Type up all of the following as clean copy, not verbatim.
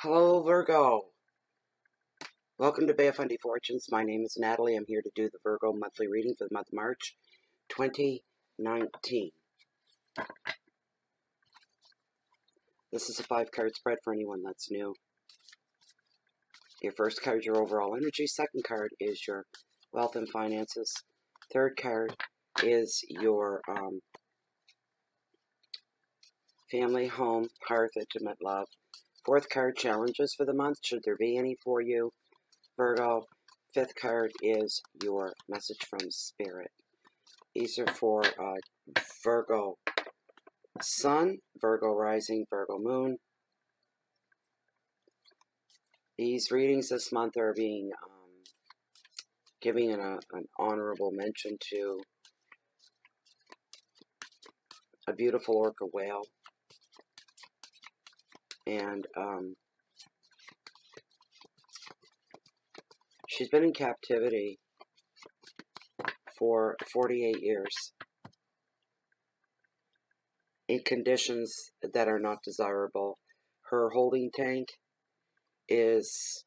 Hello, Virgo. Welcome to Bay of Fundy Fortunes. My name is Natalie. I'm here to do the Virgo monthly reading for the month of March 2019. This is a 5-card spread for anyone that's new. Your first card is your overall energy. Second card is your wealth and finances. Third card is your family, home, hearth, intimate love. Fourth card, challenges for the month, should there be any for you, Virgo. Fifth card is your message from Spirit. These are for Virgo Sun, Virgo Rising, Virgo Moon. These readings this month are being giving an honorable mention to a beautiful orca whale, and she's been in captivity for 48 years in conditions that are not desirable. Her holding tank is,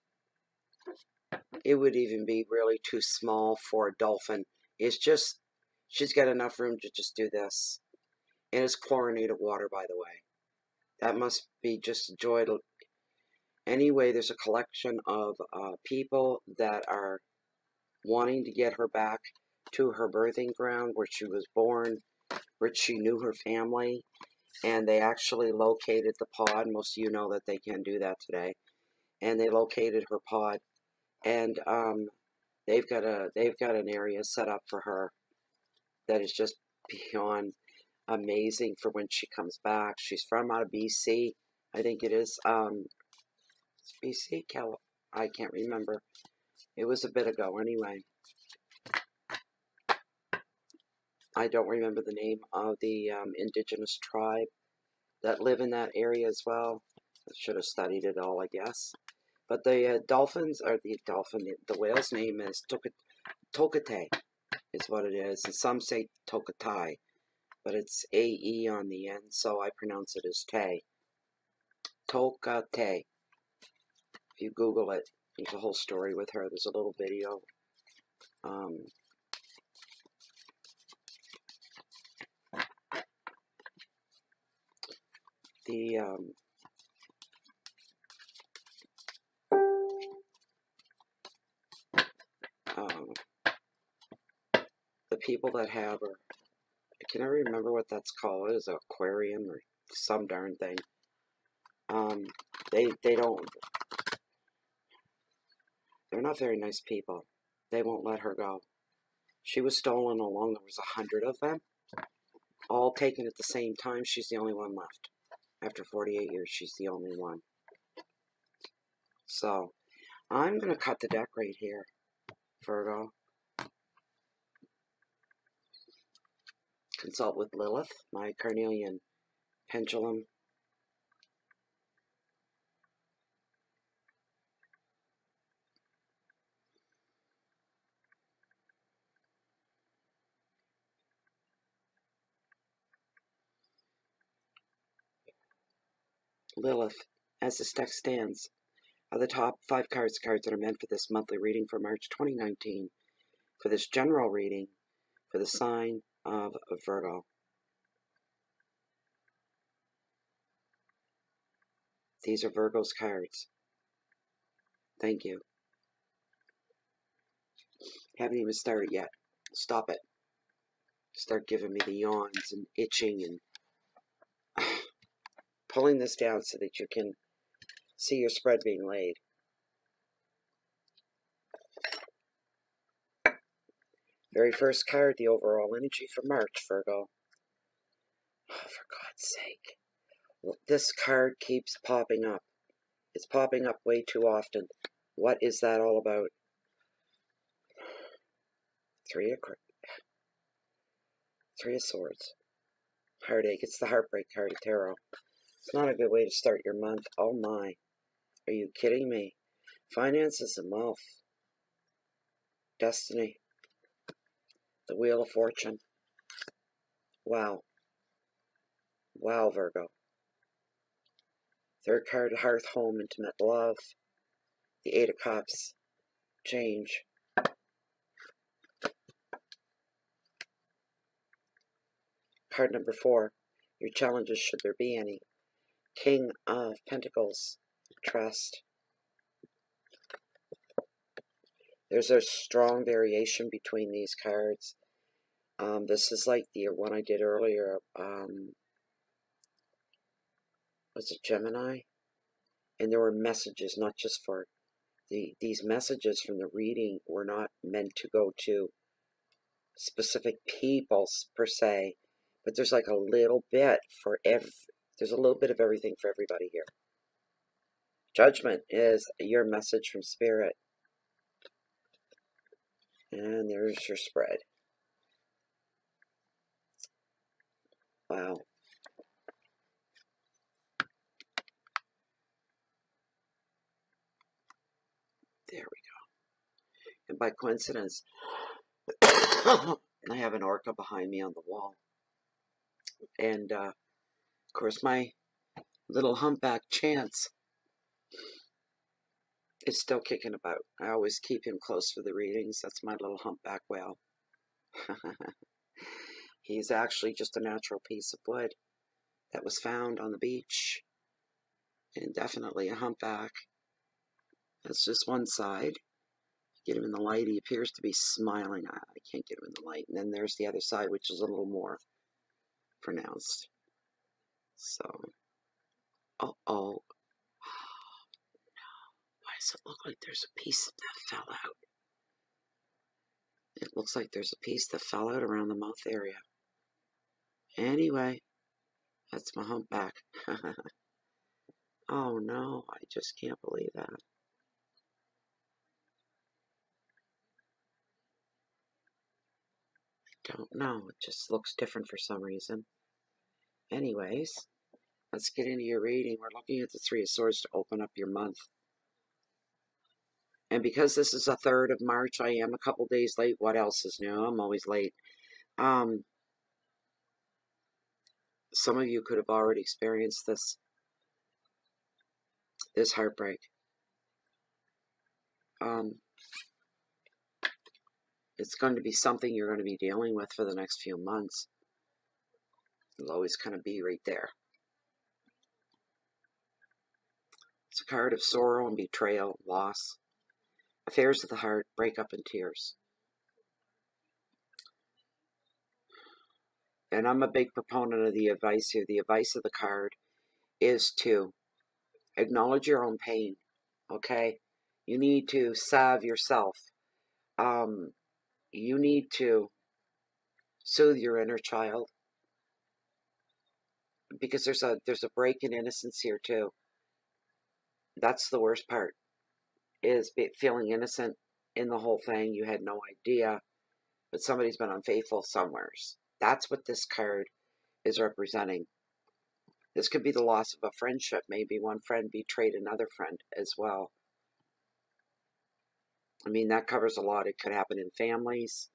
it would even be really too small for a dolphin. It's just, she's got enough room to just do this. And it's chlorinated water, by the way. That must be just a joy to... Anyway, there's a collection of people that are wanting to get her back to her birthing ground where she was born, where she knew her family, and they actually located the pod. Most of you know that they can do that today. And they located her pod, and they've got an area set up for her that is just beyond amazing for when she comes back. She's from out of BC, I think it is. BC, I can't remember. It was a bit ago anyway. I don't remember the name of the indigenous tribe that live in that area as well. I should have studied it all, I guess. But the dolphins, or the whale's name is Tokate, is what it is. And some say Tokatai, but it's A-E on the end, so I pronounce it as Tay. Tokate. If you Google it, there's a whole story with her. There's a little video. The people that have her, I can never remember what that's called. It is an aquarium or some darn thing. They don't, they're not very nice people. They won't let her go. She was stolen along. There was 100 of them, all taken at the same time. She's the only one left. After 48 years, she's the only one. So, I'm going to cut the deck right here, Virgo. Consult with Lilith, my carnelian pendulum. Lilith, as this deck stands, are the top 5 cards that are meant for this monthly reading for March 2019. For this general reading, for the sign of Virgo. These are Virgo's cards. Thank you. Haven't even started yet. Stop it. Start giving me the yawns and itching and pulling this down so that you can see your spread being laid. Very first card, the overall energy for March, Virgo. Oh, for God's sake. This card keeps popping up. It's popping up way too often. What is that all about? Three of Swords. Heartache. It's the heartbreak card of tarot. It's not a good way to start your month. Oh my. Are you kidding me? Finances and wealth. Destiny. The Wheel of Fortune. Wow. Wow, Virgo. Third card, hearth, home, intimate love. The Eight of Cups, change. Card number 4, your challenges, should there be any. King of Pentacles, trust. There's a strong variation between these cards. This is like the one I did earlier. Was it Gemini? And there were messages, not just for these messages from the reading were not meant to go to specific people per se, but there's like a little bit for there's a little bit of everything for everybody here. Judgment is your message from Spirit. And there's your spread. Wow. There we go. And by coincidence, I have an orca behind me on the wall. And, of course, my little humpback Chance is still kicking about. I always keep him close for the readings. That's my little humpback whale. He's actually just a natural piece of wood that was found on the beach. And definitely a humpback. That's just one side. Get him in the light, he appears to be smiling. I can't get him in the light. And then there's the other side, which is a little more pronounced. So, oh, why does it look like there's a piece that fell out? It looks like there's a piece that fell out around the mouth area. Anyway, that's my humpback. Oh no, I just can't believe that. Don't know. It just looks different for some reason. Anyways, let's get into your reading. We're looking at the Three of Swords to open up your month. And because this is the 3rd of March, I am a couple days late. What else is new? I'm always late. Some of you could have already experienced this heartbreak. It's going to be something you're going to be dealing with for the next few months. It'll always kind of be right there. It's a card of sorrow and betrayal, loss, affairs of the heart, breakup and tears. And I'm a big proponent of the advice here. The advice of the card is to acknowledge your own pain, okay? You need to salve yourself. You need to soothe your inner child. Because there's a break in innocence here too. That's the worst part, is feeling innocent in the whole thing. You had no idea, but somebody's been unfaithful somewheres. That's what this card is representing. This could be the loss of a friendship. Maybe one friend betrayed another friend as well. I mean, that covers a lot. It could happen in families.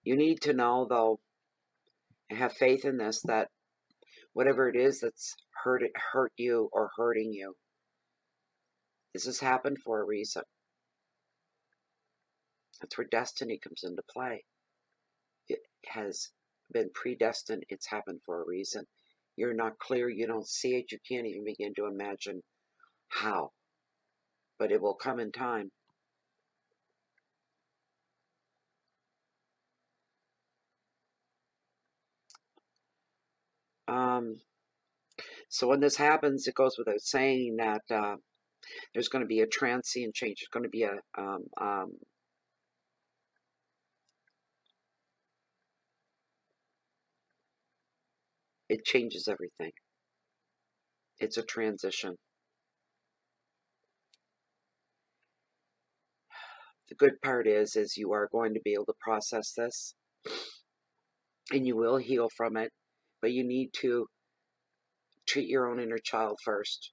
You need to know, though, and have faith in this, that whatever it is that's hurt you or hurting you, this has happened for a reason. That's where destiny comes into play. It has been predestined. It's happened for a reason. You're not clear. You don't see it. You can't even begin to imagine how. But it will come in time. So when this happens, it goes without saying that there's going to be a transient change. There's going to be a it changes everything. It's a transition. The good part is you are going to be able to process this, and you will heal from it, but you need to treat your own inner child first,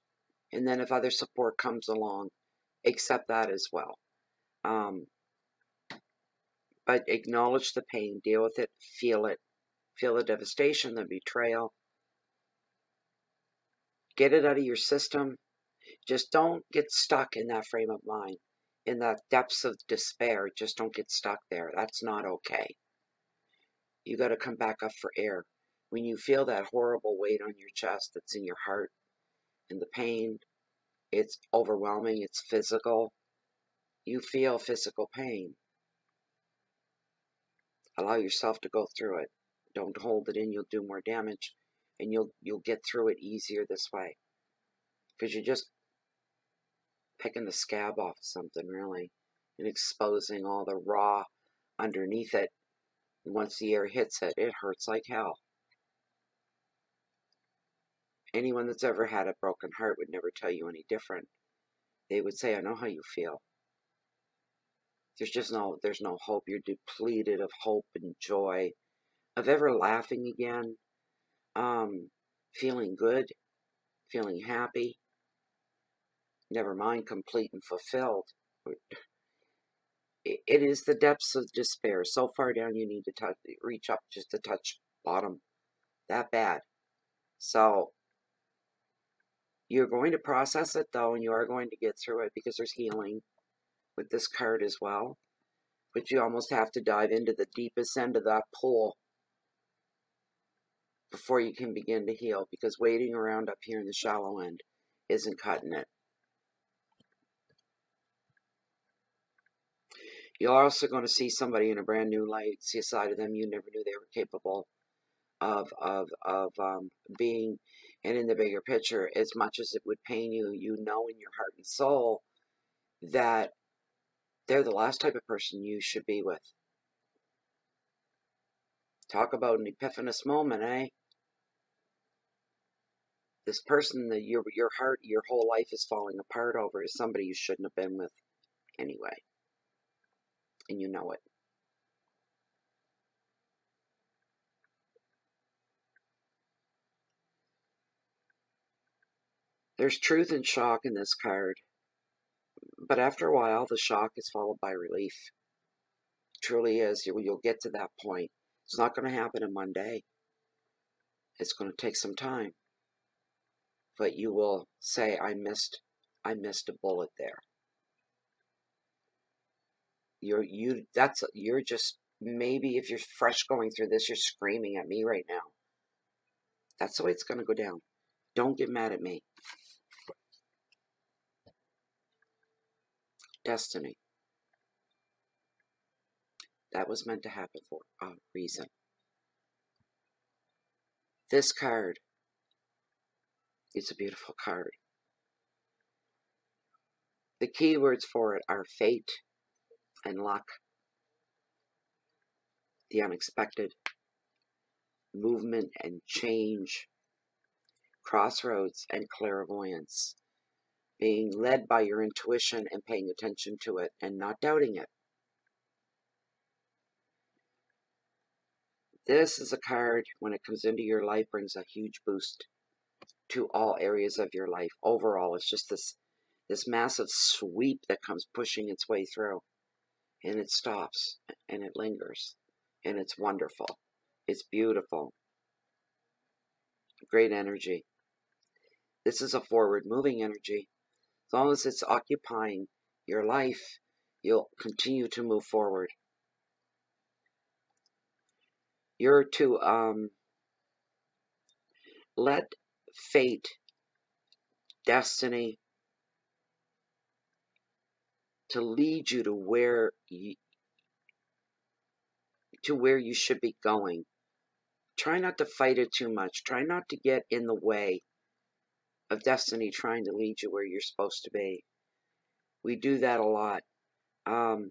and then if other support comes along, accept that as well. But acknowledge the pain, deal with it, feel it, Feel the devastation, the betrayal. Get it out of your system. Just don't get stuck in that frame of mind, in the depths of despair. Just don't get stuck there. That's not okay. You got to come back up for air. When you feel that horrible weight on your chest that's in your heart and the pain, it's overwhelming, it's physical. You feel physical pain. Allow yourself to go through it. Don't hold it in, you'll do more damage. And you'll get through it easier this way. Because you're just picking the scab off of something, really. And exposing all the raw underneath it. And once the air hits it, it hurts like hell. Anyone that's ever had a broken heart would never tell you any different. They would say, I know how you feel. There's no hope. You're depleted of hope and joy, of ever laughing again, feeling good, feeling happy, never mind complete and fulfilled. It is the depths of despair. So far down you need to reach up just to touch bottom. That bad. So you're going to process it though, and you are going to get through it because there's healing with this card as well. But you almost have to dive into the deepest end of that pool before you can begin to heal, because waiting around up here in the shallow end isn't cutting it. You're also going to see somebody in a brand new light, see a side of them you never knew they were capable of being. And in the bigger picture, as much as it would pain you, you know in your heart and soul that they're the last type of person you should be with. Talk about an epiphanous moment, eh? This person that your heart, your whole life is falling apart over is somebody you shouldn't have been with anyway. And you know it. There's truth and shock in this card. But after a while, the shock is followed by relief. It truly is. You'll get to that point. It's not going to happen in one day. It's going to take some time. But you will say, I missed a bullet there. You're just, maybe if you're fresh going through this, you're screaming at me right now. That's the way it's going to go down. Don't get mad at me. Destiny. That was meant to happen for a reason. This card is a beautiful card. The key words for it are fate and luck, the unexpected, movement and change, crossroads and clairvoyance, being led by your intuition and paying attention to it and not doubting it. This is a card, when it comes into your life, brings a huge boost to all areas of your life. Overall, it's just this massive sweep that comes pushing its way through. And it stops, and it lingers, and it's wonderful. It's beautiful. Great energy. This is a forward-moving energy. As long as it's occupying your life, you'll continue to move forward. You're to let fate, destiny, to lead you to where you should be going. Try not to fight it too much. Try not to get in the way of destiny trying to lead you where you're supposed to be. We do that a lot. And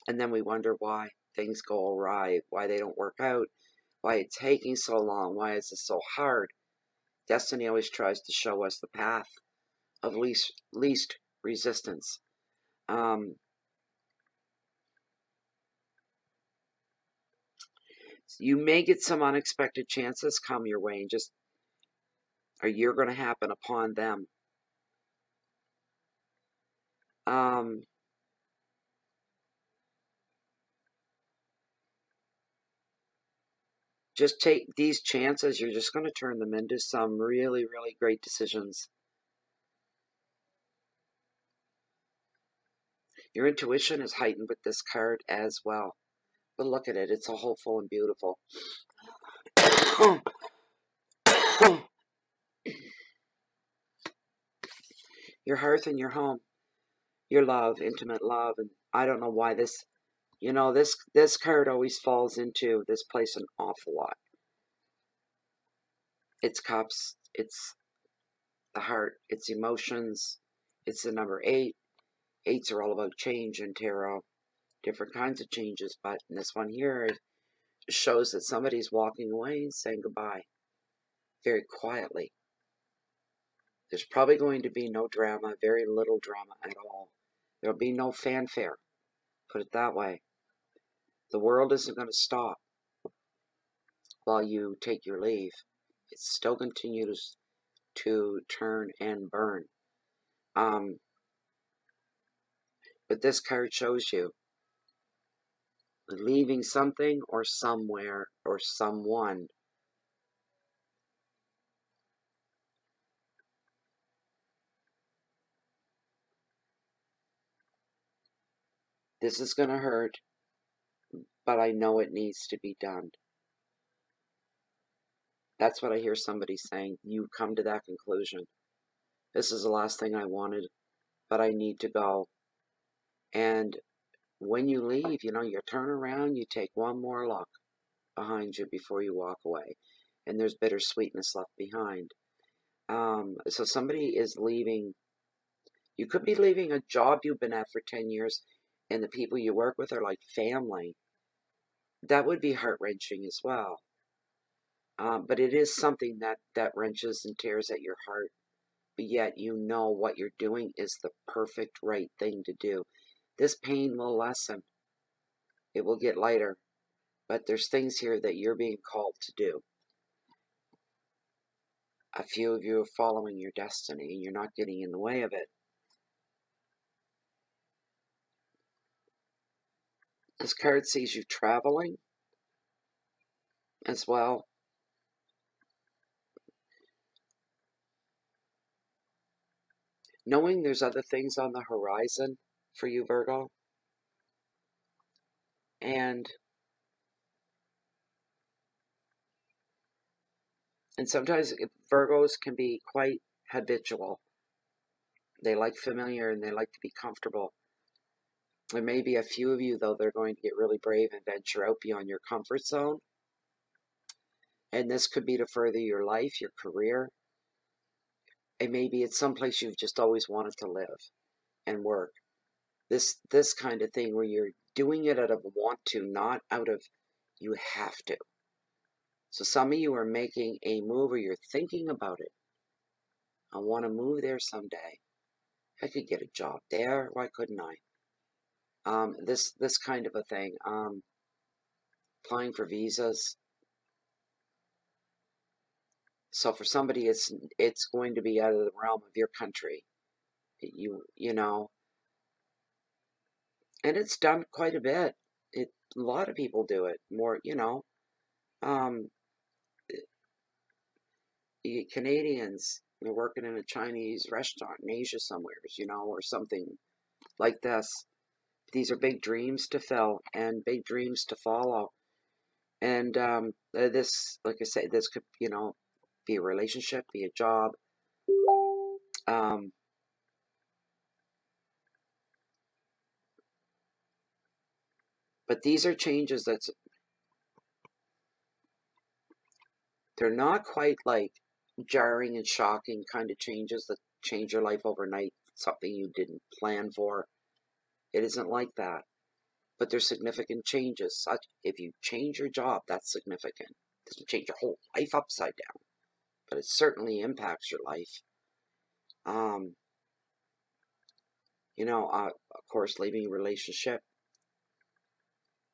then we wonder why things go awry, why they don't work out, why it's taking so long, why is it so hard. Destiny always tries to show us the path of least resistance. You may get some unexpected chances come your way, and you're going to happen upon them. just take these chances. You're just going to turn them into some really, really great decisions. Your intuition is heightened with this card as well. But look at it. It's so hopeful and beautiful. Your hearth and your home. Your love, intimate love. And I don't know why this, this card always falls into this place an awful lot. It's cups. It's the heart. It's emotions. It's the number 8. 8s are all about change in tarot. Different kinds of changes. But in this one here, shows that somebody's walking away and saying goodbye very quietly. There's probably going to be no drama, very little drama at all. There'll be no fanfare, put it that way. The world isn't going to stop while you take your leave. It still continues to turn and burn. But this card shows you leaving something or somewhere or someone. This is going to hurt, but I know it needs to be done. That's what I hear somebody saying. You come to that conclusion. This is the last thing I wanted, but I need to go. And when you leave, you turn around, you take one more look behind you before you walk away. And there's bittersweetness left behind. So somebody is leaving. You could be leaving a job you've been at for 10 years, and the people you work with are like family. That would be heart-wrenching as well. But it is something that wrenches and tears at your heart. But yet what you're doing is the perfect right thing to do. This pain will lessen. It will get lighter. But there's things here that you're being called to do. A few of you are following your destiny, and you're not getting in the way of it. This card sees you traveling as well. Knowing there's other things on the horizon for you, Virgo. And sometimes Virgos can be quite habitual. They like familiar and they like to be comfortable. There may be a few of you, though, that are going to get really brave and venture out beyond your comfort zone. And this could be to further your life, your career. And maybe it's someplace you've just always wanted to live and work. This kind of thing where you're doing it out of want to, not out of you have to. So some of you are making a move or you're thinking about it. I want to move there someday. I could get a job there. Why couldn't I? This kind of a thing. Applying for visas. So for somebody, it's going to be out of the realm of your country. You know, and it's done quite a bit. A lot of people do it. More, Canadians, they're working in a Chinese restaurant in Asia somewhere, or something like this. These are big dreams to fill and big dreams to follow. And this, like I say, this could, be a relationship, be a job. But these are changes they're not quite like jarring and shocking kind of changes that change your life overnight, something you didn't plan for. It isn't like that. But there's significant changes. Such if you change your job, that's significant. It doesn't change your whole life upside down, but it certainly impacts your life. Of course, leaving a relationship,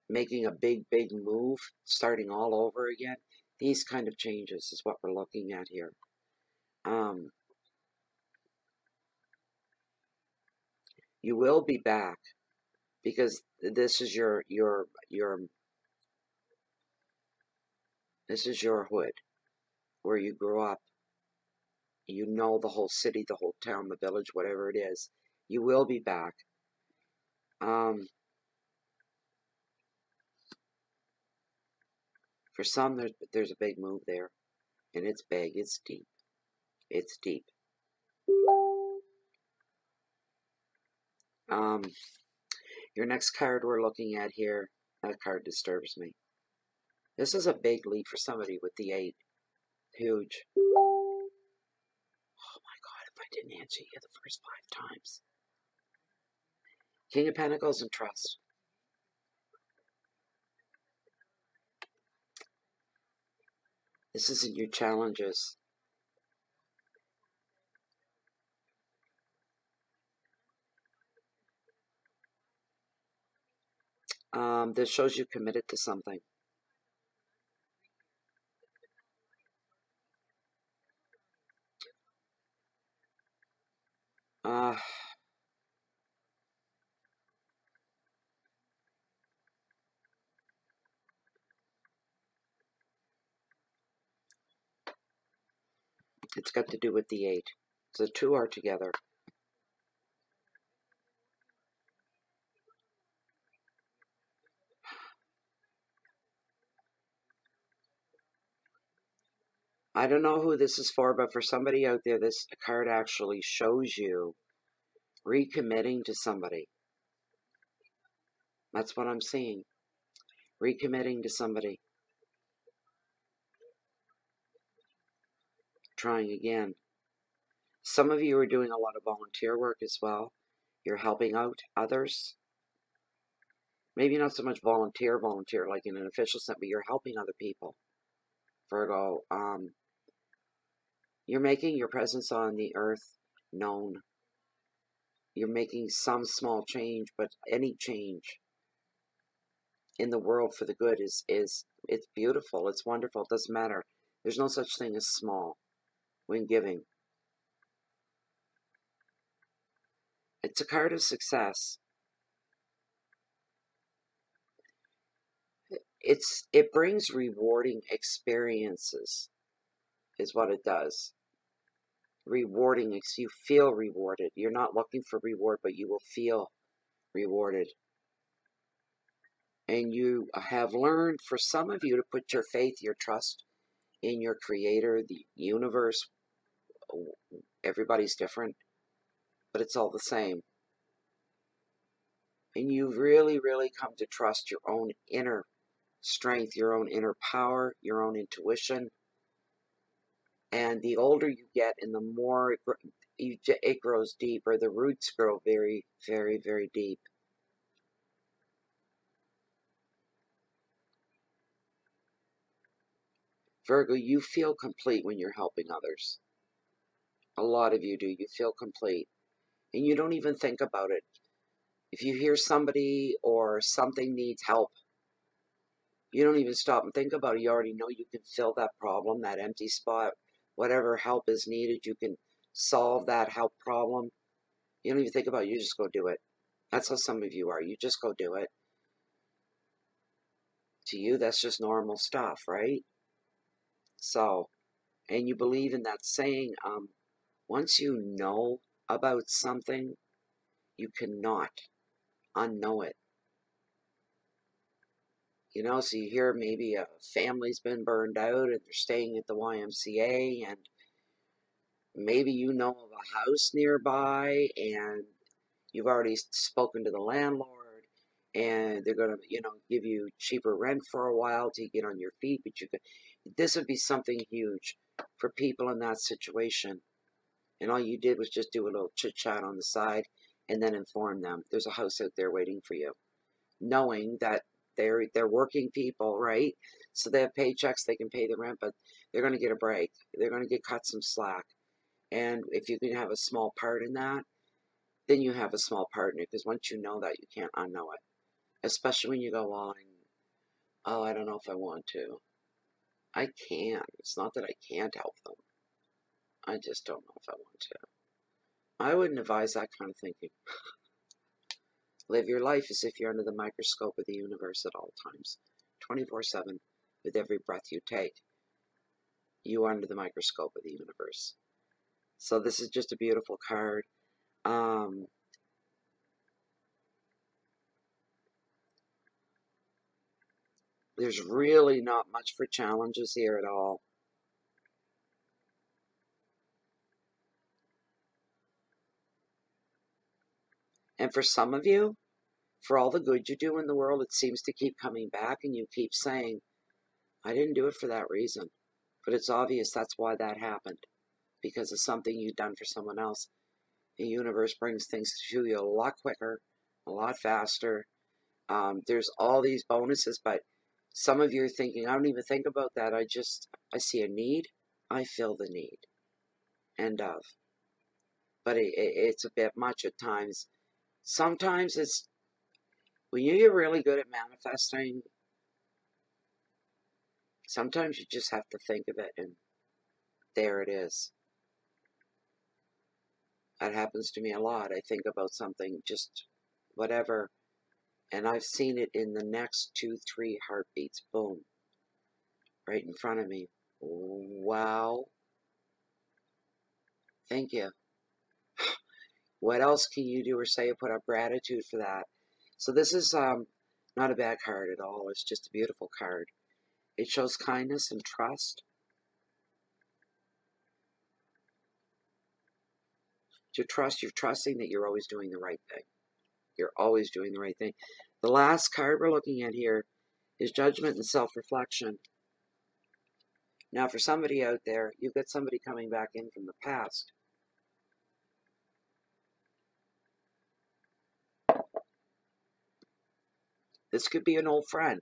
making a big move, starting all over again. These kind of changes is what we're looking at here. You will be back because this is your This is your hood, where you grew up. You know the whole city, the whole town, the village, whatever it is. You will be back. For some, there's a big move there. And it's big. It's deep. It's deep. Your next card we're looking at here, that card disturbs me. This is a big leap for somebody with the 8. Huge. Oh my God, if I didn't answer you the first 5 times. King of Pentacles and Trust. This isn't your challenges. This shows you committed to something. It's got to do with the 8. So the 2 are together. I don't know who this is for, but for somebody out there, this card actually shows you recommitting to somebody. That's what I'm seeing. Recommitting to somebody. Trying again. Some of you are doing a lot of volunteer work as well. You're helping out others. Maybe not so much volunteer like in an official sense, but you're helping other people. Virgo, you're making your presence on the earth known. You're making some small change, but any change in the world for the good is it's beautiful, it's wonderful, it doesn't matter. There's no such thing as small when giving. It's a card of success. It brings rewarding experiences, is what it does. Rewarding, you feel rewarded. You're not looking for reward, but you will feel rewarded. And you have learned, for some of you, to put your faith, your trust in your creator, the universe. Everybody's different, but it's all the same. And you've really, really come to trust your own inner strength, your own inner power, your own intuition. And the older you get and the more it grows deeper, the roots grow very, very, very deep. Virgo, you feel complete when you're helping others. A lot of you do. You feel complete. And you don't even think about it. If you hear somebody or something needs help, you don't even stop and think about it. You already know you can fill that problem, that empty spot. Whatever help is needed, you can solve that help problem. You don't even think about it. You just go do it. That's how some of you are. You just go do it. To you, that's just normal stuff, right? So, and you believe in that saying, once you know about something, you cannot unknow it. You know, so you hear maybe a family's been burned out and they're staying at the YMCA, and maybe you know of a house nearby and you've already spoken to the landlord and they're going to, give you cheaper rent for a while to get on your feet, but this would be something huge for people in that situation. And all you did was just do a little chit-chat on the side and then inform them there's a house out there waiting for you, knowing that they're working people, right? So they have paychecks, they can pay the rent, but they're going to get a break. They're going to get cut some slack. And if you can have a small part in that, then you have a small part in it, because once you know that, you can't unknow it. Especially when you go on, oh, I don't know if I want to. I can. It's not that I can't help them. I just don't know if I want to. I wouldn't advise that kind of thinking. Live your life as if you're under the microscope of the universe at all times, 24/7. with every breath you take. You are under the microscope of the universe. So this is just a beautiful card. There's really not much for challenges here at all. And for some of you, for all the good you do in the world, it seems to keep coming back, and you keep saying, I didn't do it for that reason. But it's obvious that's why that happened, because of something you've done for someone else. The universe brings things to you a lot quicker, a lot faster. There's all these bonuses, but some of you are thinking, I don't even think about that. I see a need, I feel the need. End of. But it's a bit much at times. Sometimes it's, when you get really good at manifesting, sometimes you just have to think of it, and there it is. That happens to me a lot. I think about something, just whatever, and I've seen it in the next 2-3 heartbeats. Boom. Right in front of me. Wow. Thank you. What else can you do or say or put up gratitude for that? So this is not a bad card at all. It's just a beautiful card. It shows kindness and trust. To trust, you're trusting that you're always doing the right thing. You're always doing the right thing. The last card we're looking at here is judgment and self-reflection. Now, for somebody out there, you've got somebody coming back in from the past. This could be an old friend,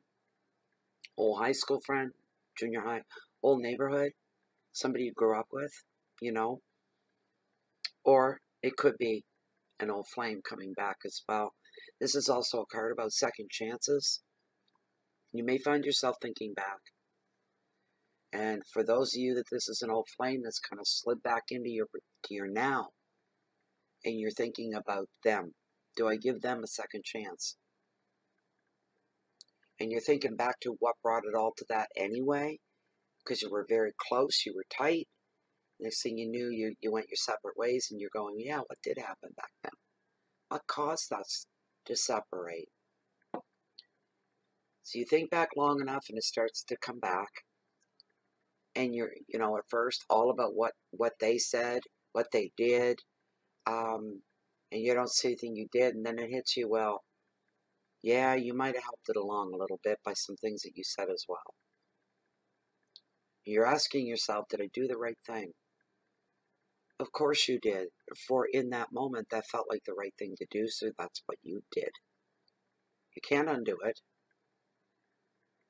old high school friend, junior high, old neighborhood, somebody you grew up with, you know. Or it could be an old flame coming back as well. This is also a card about second chances. You may find yourself thinking back. And for those of you that this is an old flame that's kind of slid back into your now, and you're thinking about them. Do I give them a second chance? And you're thinking back to what brought it all to that anyway, because you were very close, you were tight. Next thing you knew, you went your separate ways, and you're going, yeah, what did happen back then? What caused us to separate? So you think back long enough, and it starts to come back. And you're, at first, all about what they said, what they did, and you don't see anything you did, and then it hits you, well, yeah, you might have helped it along a little bit by some things that you said as well. You're asking yourself, did I do the right thing? Of course you did. For in that moment, that felt like the right thing to do, so that's what you did. You can't undo it,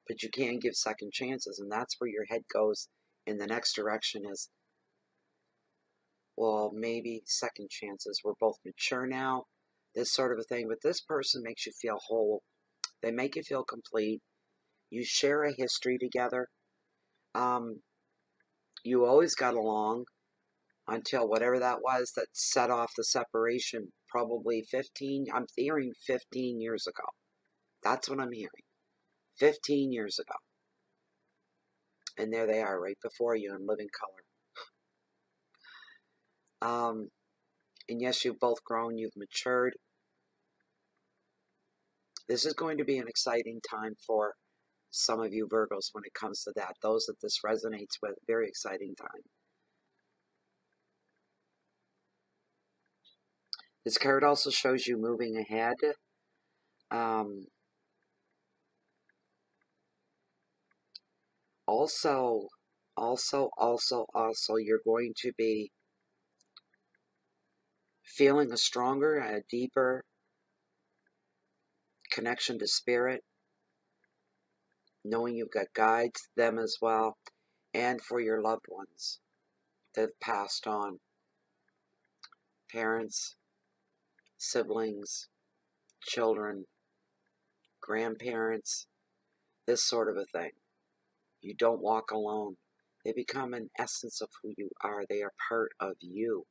but you can give second chances, and that's where your head goes in the next direction is, well, maybe second chances. We're both mature now, this sort of a thing, but this person makes you feel whole. They make you feel complete. You share a history together. You always got along until whatever that was that set off the separation, probably 15, I'm hearing 15 years ago. That's what I'm hearing. 15 years ago. And there they are right before you in living color. And yes, you've both grown, you've matured. This is going to be an exciting time for some of you Virgos when it comes to that. Those that this resonates with, very exciting time. This card also shows you moving ahead. Also, you're going to be feeling a stronger, a deeper connection to spirit, knowing you've got guides, them as well, and for your loved ones that have passed on. Parents, siblings, children, grandparents, this sort of a thing. You don't walk alone. They become an essence of who you are. They are part of you.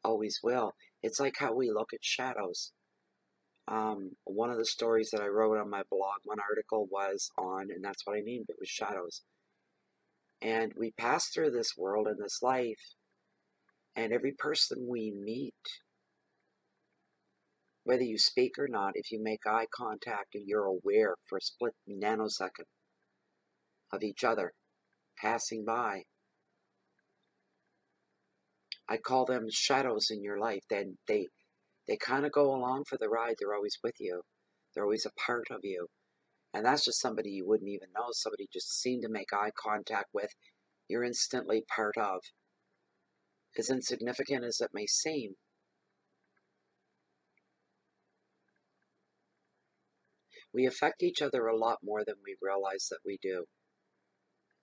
Always will. It's like how we look at shadows. One of the stories that I wrote on my blog, one article was on, and that's what I named it, was shadows. And we pass through this world and this life, and every person we meet, whether you speak or not, if you make eye contact and you're aware for a split nanosecond of each other passing by, I call them shadows in your life. Then they kind of go along for the ride. They're always with you. They're always a part of you. And that's just somebody you wouldn't even know. Somebody just seem to make eye contact with. You're instantly part of. As insignificant as it may seem, we affect each other a lot more than we realize that we do.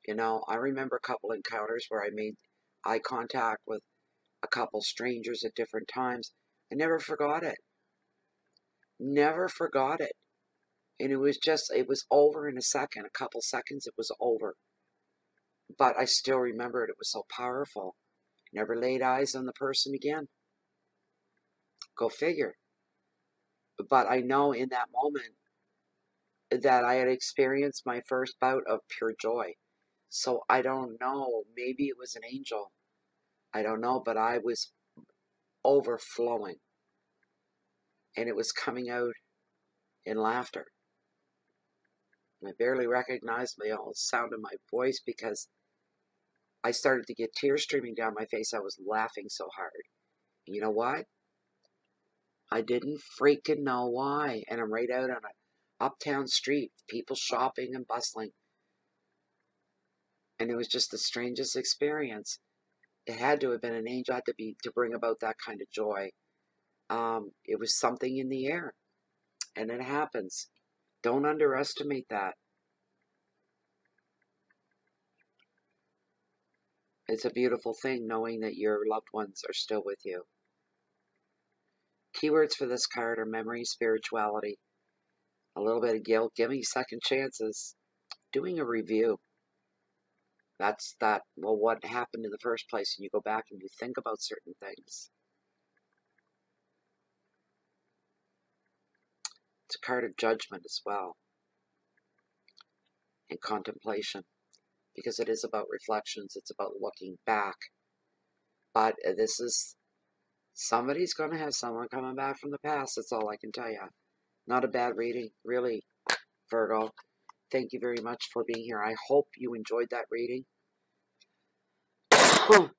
You know, I remember a couple encounters where I made eye contact with a couple strangers at different times. I never forgot it. Never forgot it. And it was over in a second. A couple seconds, it was over. But I still remember it. It was so powerful. Never laid eyes on the person again. Go figure. But I know in that moment that I had experienced my first bout of pure joy. So I don't know. Maybe it was an angel. I don't know. But I was overflowing. And it was coming out in laughter. I barely recognized my own sound of my voice because I started to get tears streaming down my face. I was laughing so hard. And you know what? I didn't freaking know why. And I'm right out on an uptown street, people shopping and bustling. And it was just the strangest experience. It had to have been an angel, had to bring about that kind of joy. It was something in the air. And it happens. Don't underestimate that. It's a beautiful thing knowing that your loved ones are still with you. Keywords for this card are memory, spirituality, a little bit of guilt, giving second chances, doing a review. That's what happened in the first place, and you go back and you think about certain things. It's a card of judgment as well, and contemplation, because it is about reflections, it's about looking back. But this is, somebody's going to have someone coming back from the past, that's all I can tell you. Not a bad reading, really, Virgo. Thank you very much for being here. I hope you enjoyed that reading.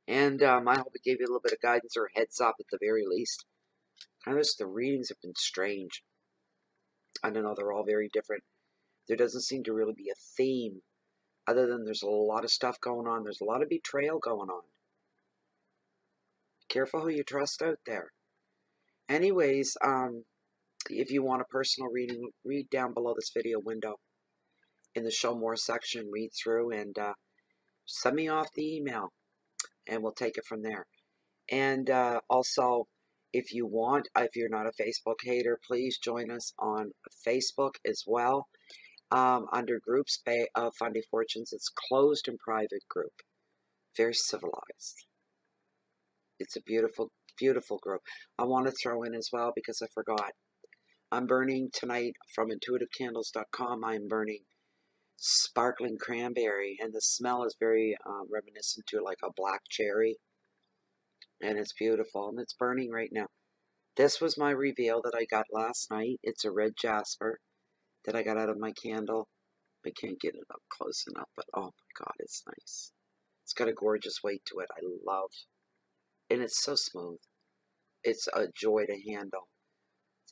And I hope it gave you a little bit of guidance or a heads up at the very least. Kind of just the readings have been strange. I don't know, they're all very different. There doesn't seem to really be a theme, other than there's a lot of stuff going on. There's a lot of betrayal going on. Careful who you trust out there. Anyways, if you want a personal reading, read down below this video window in the show more section, read through, and send me off the email, and we'll take it from there. And also, if you want, if you're not a Facebook hater, please join us on Facebook as well. Under groups of Fundy Fortunes, it's closed and private group. Very civilized. It's a beautiful, beautiful group. I want to throw in as well, because I forgot. I'm burning tonight from intuitivecandles.com. I'm burning sparkling cranberry, and the smell is very reminiscent to like a black cherry. And it's beautiful, and it's burning right now. This was my reveal that I got last night. It's a red jasper that I got out of my candle. I can't get it up close enough, but oh my god, it's nice. It's got a gorgeous weight to it. I love. And it's so smooth. It's a joy to handle.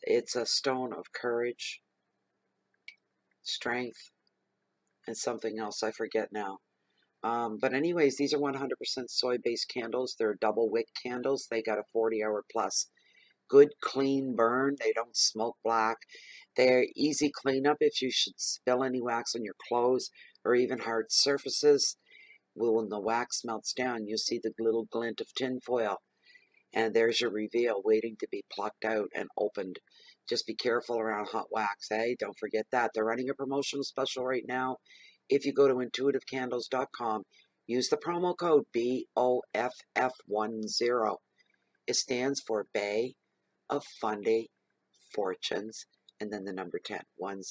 It's a stone of courage, strength, and something else. I forget now. But anyways, these are 100% soy-based candles. They're double wick candles. They got a 40-hour plus good clean burn. They don't smoke black. They're easy cleanup if you should spill any wax on your clothes or even hard surfaces. Well, when the wax melts down, you'll see the little glint of tinfoil. And there's your reveal waiting to be plucked out and opened. Just be careful around hot wax, eh? Don't forget that. They're running a promotional special right now. If you go to intuitivecandles.com, use the promo code BOFF10. It stands for Bay of Fundy fortunes, and then the number 10, 10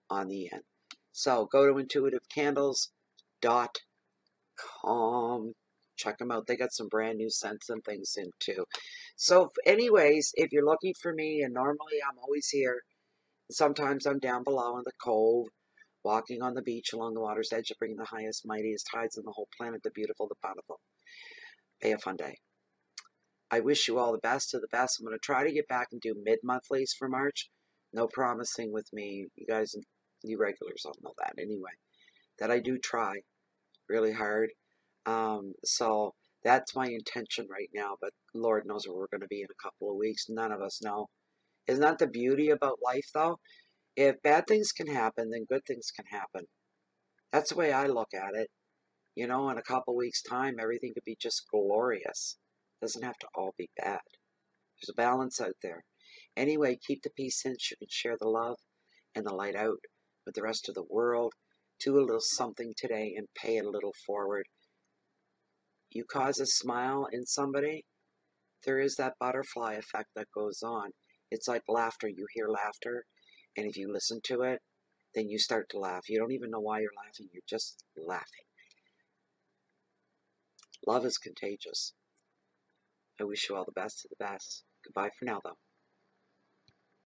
on the end. So go to intuitivecandles.com. Check them out. They got some brand new scents and things in too. So anyways, if you're looking for me, and normally I'm always here, sometimes I'm down below in the cove, walking on the beach along the water's edge, bringing the highest, mightiest tides on the whole planet, the beautiful, the bountiful. Have a fun day. I wish you all the best of the best. I'm going to try to get back and do mid-monthlies for March. No promising with me. You guys, you regulars all know that anyway. That I do try really hard. So that's my intention right now. But Lord knows where we're going to be in a couple of weeks. None of us know. Isn't that the beauty about life, though? If bad things can happen, then good things can happen. That's the way I look at it. You know, in a couple weeks' time, everything could be just glorious. It doesn't have to all be bad. There's a balance out there. Anyway, keep the peace in. You can share the love and the light out with the rest of the world. Do a little something today and pay it a little forward. You cause a smile in somebody, there is that butterfly effect that goes on. It's like laughter. You hear laughter, and if you listen to it, then you start to laugh. You don't even know why you're laughing. You're just laughing. Love is contagious. I wish you all the best of the best. Goodbye for now, though.